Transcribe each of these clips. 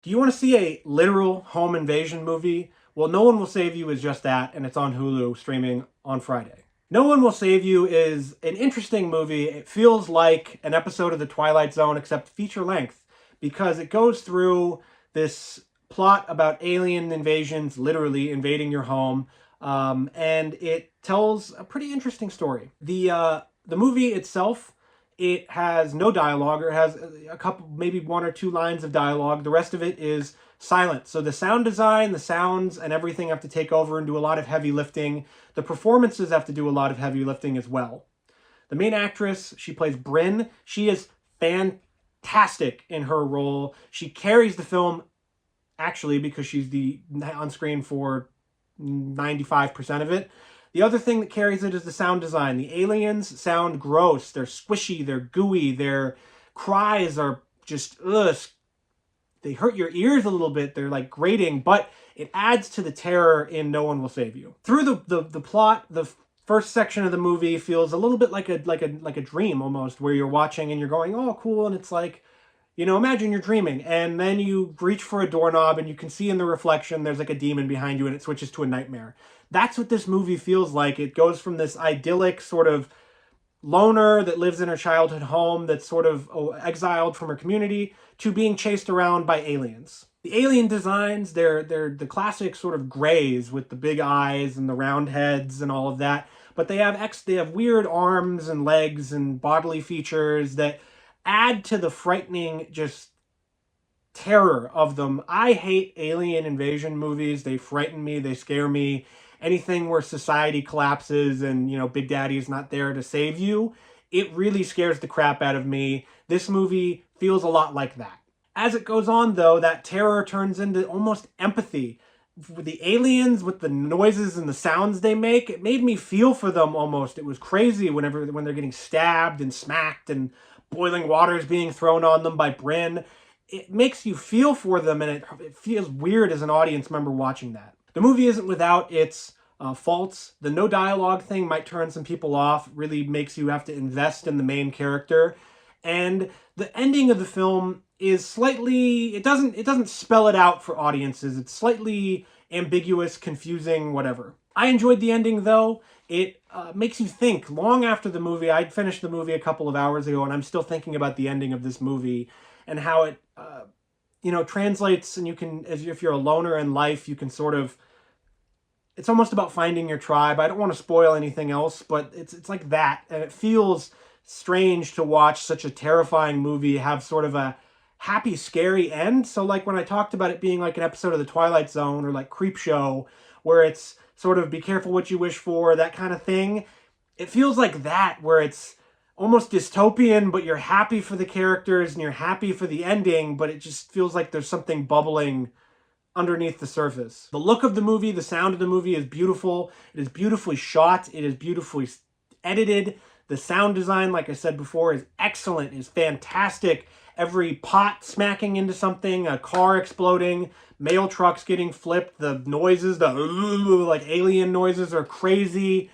Do you want to see a literal home invasion movie? Well, No One Will Save You is just that, and it's on Hulu streaming on Friday. No One Will Save You is an interesting movie. It feels like an episode of The Twilight Zone, except feature length, because it goes through this plot about alien invasions, literally invading your home, and it tells a pretty interesting story. The movie itself, it has no dialogue, or it has a couple, maybe one or two lines of dialogue. The rest of it is silent. So the sound design, the sounds, and everything have to take over and do a lot of heavy lifting. The performances have to do a lot of heavy lifting as well. The main actress, she plays Bryn. She is fantastic in her role. She carries the film, actually, because she's the on screen for 95% of it. The other thing that carries it is the sound design. The aliens sound gross. They're squishy. They're gooey. Their cries are just, ugh. They hurt your ears a little bit. They're like grating, but it adds to the terror in No One Will Save You. Through the plot, the first section of the movie feels a little bit like a dream almost, where you're watching and you're going, oh, cool, and it's like, imagine you're dreaming, and then you reach for a doorknob and you can see in the reflection there's like a demon behind you and it switches to a nightmare. That's what this movie feels like. It goes from this idyllic sort of loner that lives in her childhood home that's sort of exiled from her community to being chased around by aliens. The alien designs, they're the classic sort of grays with the big eyes and the round heads and all of that, but they have weird arms and legs and bodily features that add to the frightening just terror of them. I hate alien invasion movies. They frighten me, they scare me. Anything where society collapses and, Big Daddy is not there to save you, it really scares the crap out of me. This movie feels a lot like that. As it goes on, though, that terror turns into almost empathy. With the aliens, with the noises and the sounds they make, it made me feel for them almost. It was crazy when they're getting stabbed and smacked and boiling water is being thrown on them by Bryn. It makes you feel for them, and it feels weird as an audience member watching that. The movie isn't without its faults. The no dialogue thing might turn some people off, really makes you have to invest in the main character. And the ending of the film is slightly, it doesn't spell it out for audiences. It's slightly ambiguous, confusing, whatever. I enjoyed the ending, though. It makes you think. Long after the movie, I'd finished the movie a couple of hours ago, and I'm still thinking about the ending of this movie and how it translates, and you can, as if you're a loner in life, you can sort of, it's almost about finding your tribe. I don't want to spoil anything else, but it's like that, and it feels strange to watch such a terrifying movie have sort of a happy, scary end. So like when I talked about it being like an episode of The Twilight Zone or like Creepshow, where it's sort of be careful what you wish for, that kind of thing, it feels like that, where it's almost dystopian, but you're happy for the characters and you're happy for the ending, but it just feels like there's something bubbling underneath the surface. The look of the movie, the sound of the movie is beautiful. It is beautifully shot. It is beautifully edited. The sound design, like I said before, is excellent, is fantastic. Every pot smacking into something, a car exploding, mail trucks getting flipped, the noises, the like alien noises are crazy.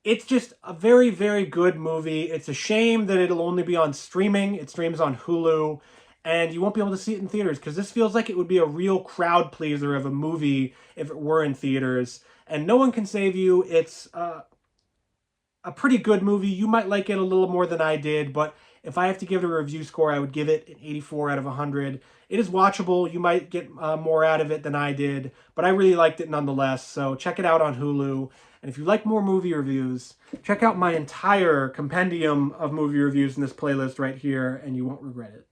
It's just a very, very good movie. It's a shame that it'll only be on streaming. It streams on Hulu, and you won't be able to see it in theaters, because this feels like it would be a real crowd pleaser of a movie if it were in theaters. And No One Can Save You. It's a pretty good movie. You might like it a little more than I did, but if I have to give it a review score, I would give it an 84 out of 100. It is watchable. You might get more out of it than I did, but I really liked it nonetheless. So check it out on Hulu. And if you like more movie reviews, check out my entire compendium of movie reviews in this playlist right here, and you won't regret it.